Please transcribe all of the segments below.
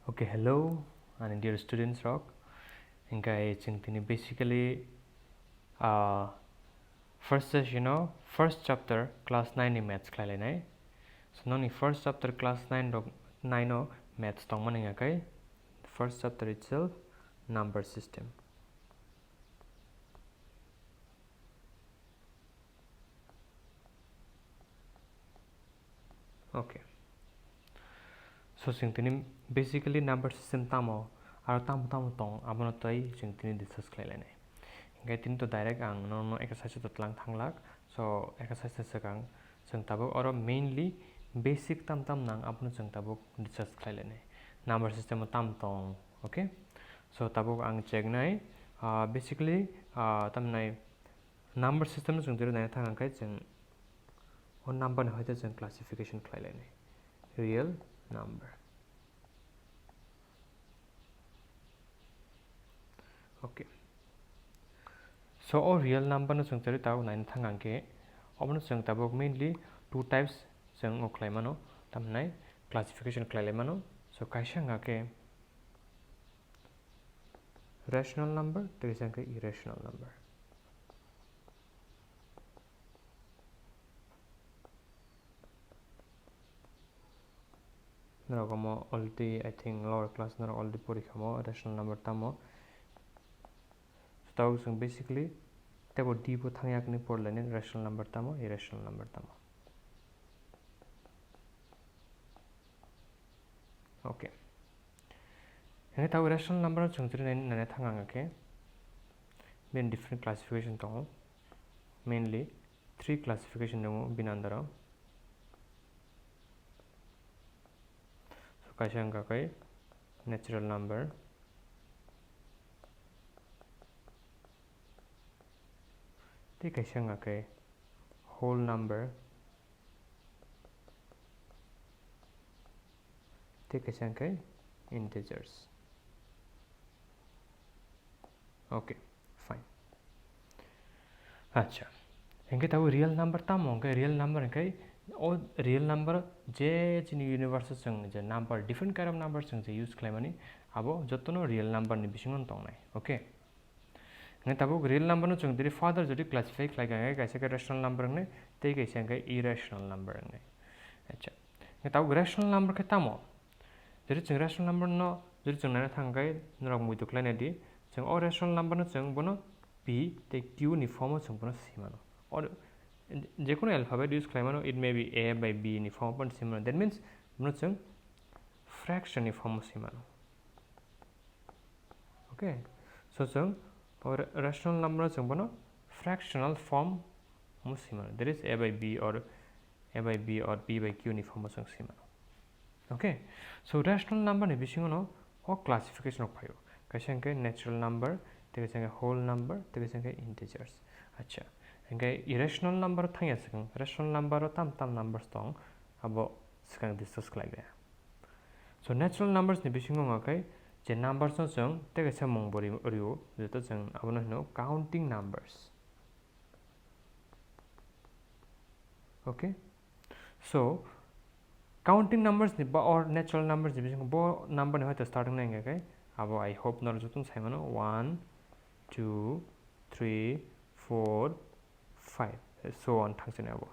Okay, hello, and dear students, rock. And guys, basically, uh, first chapter class 9 in maths klai nai. So no first chapter class 9 maths tong maning okay. First chapter itself, number system. Okay. So basically number system tamo, aro tamo tong abono tai discuss klai nai. Ngay tin to direct ang no exercise to tlang thanglak. So exercise sakang tabuk oro mainly basic tam nang apno tabuk discuss klai nai. Number system tam tong, okay? So tabuk ang check nai basically tam nai number system tiru nai thang kai on number na hoite classification klai nai. Real number. Okay. So all real number no tiru tau nai thang ke obno tabuk mainly two types oklai mano tam nai classification klai mano. So kaisa ke rational number there is ke irrational number. Naragamo already I think lower class nara already porikamo rational number tamo. So basically tabo dibo thangyak ni porlane rational number tamo irrational number tamo. Okay. Ini tahu rational number jungtri nane thangang ke main different classification tong mainly three classification dong binandara. So kaisa kai natural number, te kaisa kai whole number, te kaisa kai integers. Okay, fine. Acha. Engke tahu real number tamo ke real number kai all real number je chini universe chung je number different kind of numbers chung je use klai mani abo jotono real number ni bisingon tong nai. Okay. Ngai tabu real number no chung diri further jodi classify klai ga kaisa ka rational number ne te kaisa ka irrational number ne. Acha. Ngai tabu rational number ke tamo jodi chung rational number no jodi chung na thang kai norok mui to klai na di chung all rational number no chung bono p te q ni form chung bono c mano or যেকোনো alphabet use klai mano it may be a by b ni form upon similar. That means bono chung fraction ni form simano. Okay, so chung or rational number chung bono fractional form simano. There is a by b or b by q ni form chung simano. Okay, so rational number ni bisingono or classification of payo kaisa ke natural number te kaisa ke whole number te kaisa ke integers. Acha engke irrational number thangya sakang rational number tam numbers tong abo sakang discuss klai ga. So natural numbers ni bisingo ngakai je numbers no chung te kaisa mong bori rio jeto chung abono no counting numbers. Okay, so counting numbers ni ba or natural numbers ni bisingo bo number ni hoite starting na ngakai abo I hope nor jotun saimano 1 2 3 4 5 so on thangsen abo.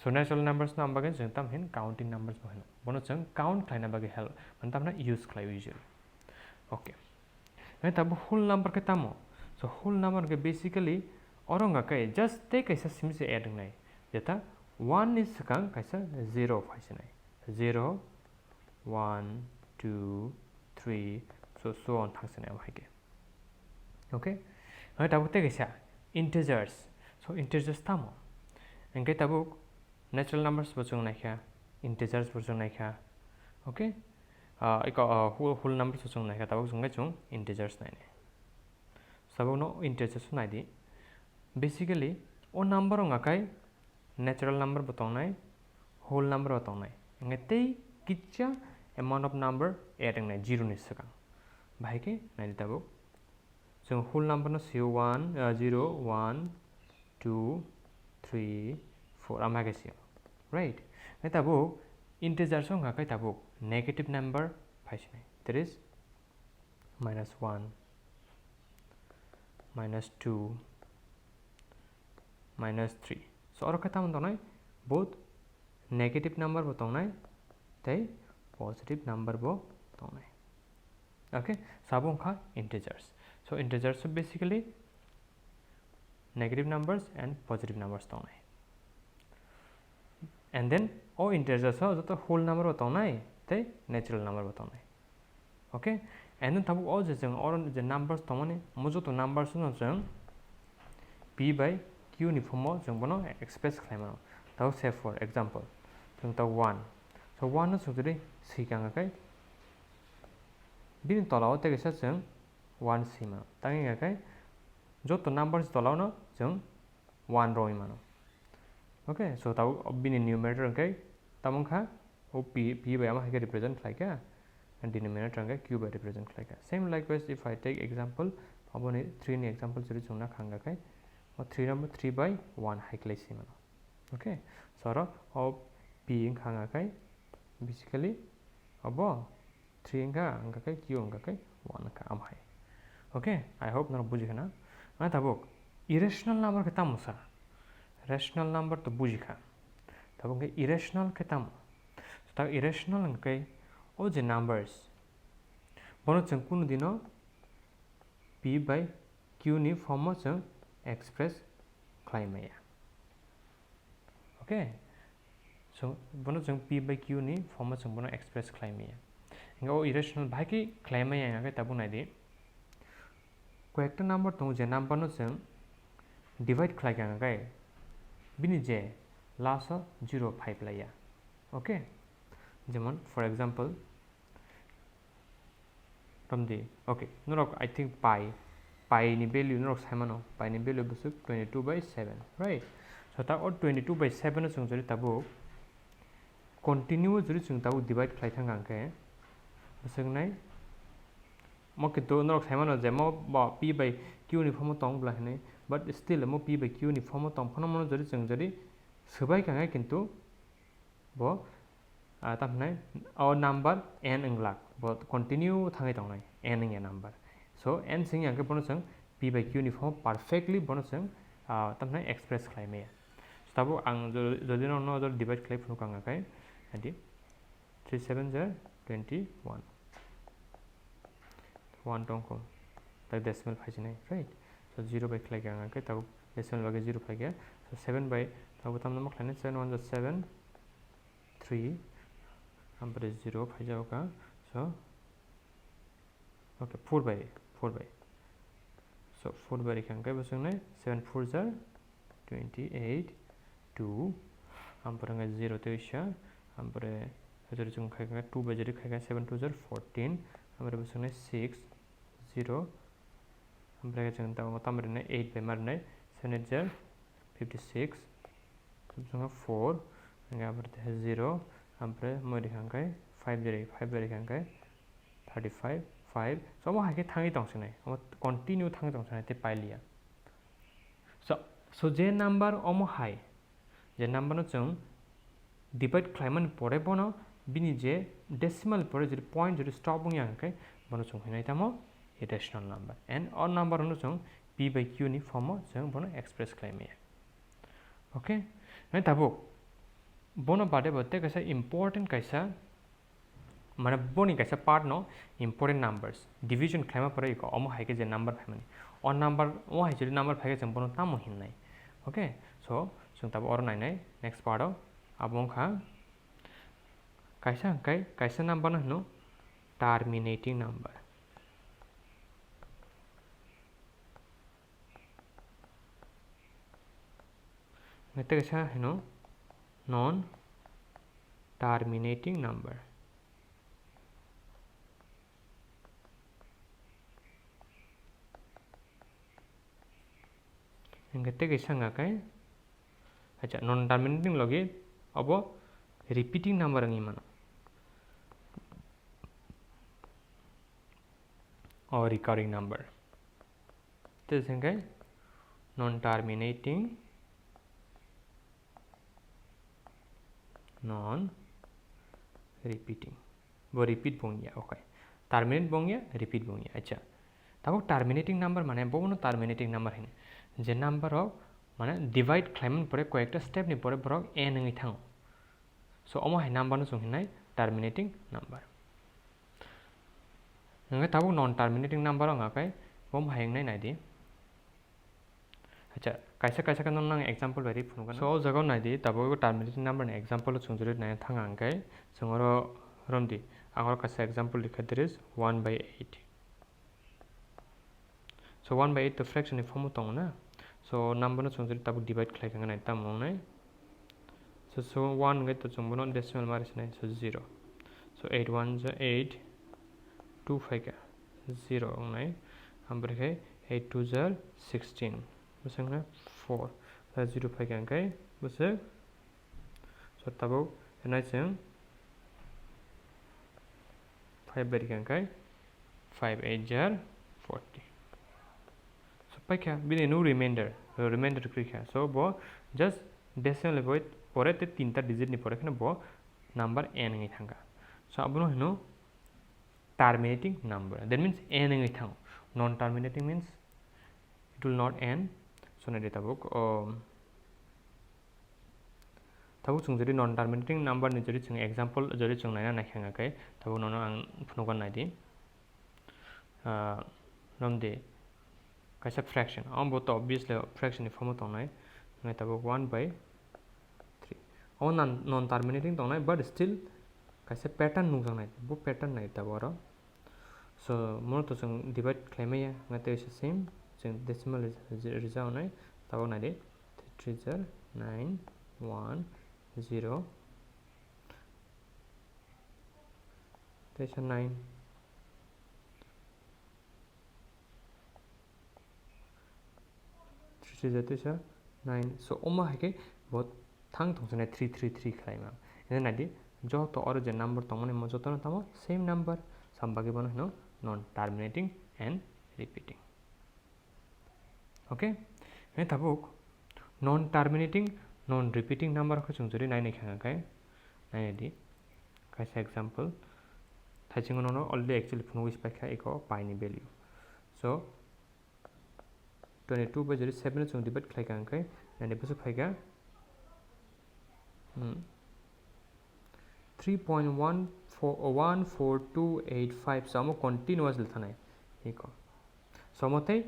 So natural numbers na ambagen jeng tam hin counting numbers bo hin bono jeng count khlaina bagi help mantam na use khlai usually. Okay, nai tab whole number ke tamo. So whole number ke basically oronga kai just take kaisa simse add nai jeta 1 is sakang kaisa 0 phaise nai 0 1 2 3 so on thangsen abo haike. Okay, nai tab te kaisa integers. So integers tamo engke tabuk natural numbers bochung naikha integers bochung naikha. Okay, whole numbers bochung naikha tabuk jungai chung integers nai ne sabuk no integers nai di basically o number ngakai natural number botong nai whole number botong nai engke tei kitcha amount of number adding nai 0 ni sakang bhai ke nai tabuk so whole number no 1 0 1 2 3 4 amage right nai tabuk integers ngakai tabuk negative number 파이시네. That is -1, -2, -3. So अरू कता हुँदैन both negative number बताउनै त्यही positive number बताउनै. Okay, so अब खा integers. So integers are basically negative numbers and positive numbers बताउनै. And then all integers हो जस्तो whole number बताउनै त्यही natural number बताउनै. Okay, and then तब all the numbers बताउनै म जस्तो numbers हुन्छ p by q नि फर्म जों बनो express खालामो. तब say for example जों त 1. So 1 न सुजुरि सिकाङकै बिन तलाउ तेगेसा जों 1 सिमा. ताङिङकै जस्तो numbers तलाउ न जों 1 रोइ मानो. Okay, so तब बिन numerator कै तमखा o p by आमा के represent खाइका and denominator कै q by represent खाइका. Same likewise if I take example अब नि 3 नि example जुरि जोंना खांगाकै 3 number 3 by 1 हाइक्लै Seema. Okay, so र अब p खांगाकै basically अब 3 का अंगाकै q अंगाकै 1 का am hai. Okay, I hope न बुझिखना. अनि तब irrational number के तामुसा rational number तो बुझिखा. तब के irrational के ताम त irrational अंकै ओ जे numbers बनो जों कुन दिनो p by q नि फर्म जों express खालामैया. Okay, so बनो जों p by q नि फर्म जों बनो express खालामैया. इंगा ओ irrational भाकी खालामैया इंगा तब नाइदि कयेक्टा नम्बर दं जे नम्बर न जों डिवाइड खालामैया बिनि जे लास्ट 0.5 लाया. Okay, जेमन for example from the okay no I think pi ni value no साइमनो pi ni value Basu 22/7 right. So ता और 22/7 जों जरि तबो कंटिन्यू जरि जों तबो डिवाइड खालामथांगांके जोंनाय मके तो no साइमनो जे म p by q नि फर्म तंग ब्लाहने but still म p by q नि फर्म तंग फनो जरि जों जरि सबाय काङै किन्तु ब तामनाय our number n अंगला but continue थाङै दंनाय n ing number. So n सिं यांके बनो जों p by q नि फर्म perfectly बनो जों तामनाय express खालामैया. तब आं जदि न जदि डिवाइड खालामफुनो काङाकै आदि 3 7 0 21 1 टंको तक decimal फाइजिनाय right. So 0 by खालामैया तब decimal बागे 0 फाइगया. So 7 by तब तामना म खालामनाय 7 1 7 3 हमरे 0 फाइजाओ का. So okay 4 by so 4 by खांकै बसुंनाय 7 4 0 28 2 हमरे 0 तो इशा हमरे जरि जों खाइगा 2 by जरि खाइगा 7 2 0 14 हमरे बसुंनाय 6 0 हमरे जों ता तामरे 8 by मारनाय 7 8 0 56 जों 4 हमरे 0 हमरे मोरि खांकै 5 जरि खांकै 35 5. So म हाके थाङै दंसनाय म कन्टिन्यू थाङै दंसनाय ते पाइलिया. So जे नम्बर अम हाई जे नम्बर न जों डिवाइड खालामन परे बनो बिनि जे डेसिमल परे जे पॉइंट जे स्टॉप बुंया हाकै बनो जों हैनाय ताम irrational number and all number न जों p by q नि फर्म जों बनो एक्सप्रेस खालामैया. Okay, नै तबो बनो बादे बते कैसा important कैसा माने बोनी कैसा पार्ट नो important numbers division खाइमा परे इको अम हाइके जे नम्बर फाइमानि और नम्बर ओ हाइ जे नम्बर फाइके जों बनो ताम हिन्नाय. Okay, so जों तब और नायनाय नेक्स्ट पार्टआव आबोंखा कैसा नम्बर न हनो terminating number. नेते कैसा हनो non terminating number. इंगते कैसा ngakai अच्छा non terminating लगे अब repeating number अंगी मानो or recurring number. तो संगे non terminating non repeating. bo repeat bongya okay terminate bongya repeat bongya acha tabo terminating number mane bono terminating number hin je number of mane divide claimant pore koyekta step ni pore borok n ngi thang so omo hai number no sunghinai terminating number ngai tabo non terminating number nga kai bom hai ngai nai di acha kaisa kaisa kan nang example very phunu so jago nai di tabo terminating number ni example sungjuri nai thang ang kai sungoro romdi angor kaisa example likha there is 1/8 so 1/8 the fraction ni form tong na so number no sungjuri tabo divide khlai kang nai tam nai so 1 ngai to chungbono decimal maris nai so 0 so 8 1 8 2 5 0 nai ambre kai 8 2 16 busang na 4 0 5 kan kai busang so tabo nai chang 5 bari kan kai 5 8 40 so pai kya bine no remainder kri kya so bo just decimal avoid pore te tinta digit ni pore khana bo number n ngai thanga so abono hino terminating number that means n ngai thang non terminating means it will not end so na data book tabu chung non terminating number ni jori chung example jori chung naina nakhanga kai tabu no ang phnogan nai di nomde kaisa fraction bo to obviously fraction ni form tong nai ngai tabu 1/3 on non terminating tong nai but still kaisa pattern nu jang nai bo pattern nai tabu ro so mo to chung divide claim ya ngai te same chung decimal result nai tabu nai de 3 9 1 0 9 3 9 so oma hai ke bot thang thong sane 3 khai ma ene na di jo to or je number tong mane mo jo to tamo same number sambagi bono no non terminating and repeating okay ene tabuk non terminating non repeating number ko chung jori nai khanga kai nai di kaisa example thaching no already actually phunu is pakha eko pi ni value so 22 by 7 chung divide khlai kang kai nai busu phaiga 3.14285 so amo continuous lthanai eko so motai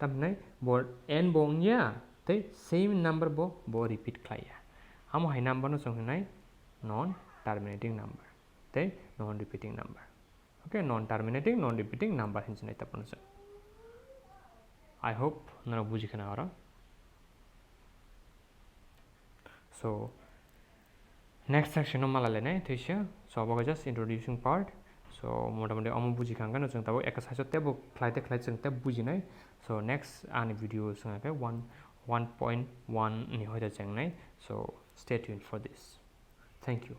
tamnai board n bongya te same number bo repeat khlaya amo hai number no songnai non terminating number te non repeating number okay non terminating non repeating number hinjinai tapon sa I hope nara buji khana ora so next section no malale nai theisha so abo just introducing part so motamoti amo buji khanga no chung tabo exercise te bo khlaite khlai chung te buji nai so next ani video sunga kai 1.1 ni hoida chang nai so stay tuned for this thank you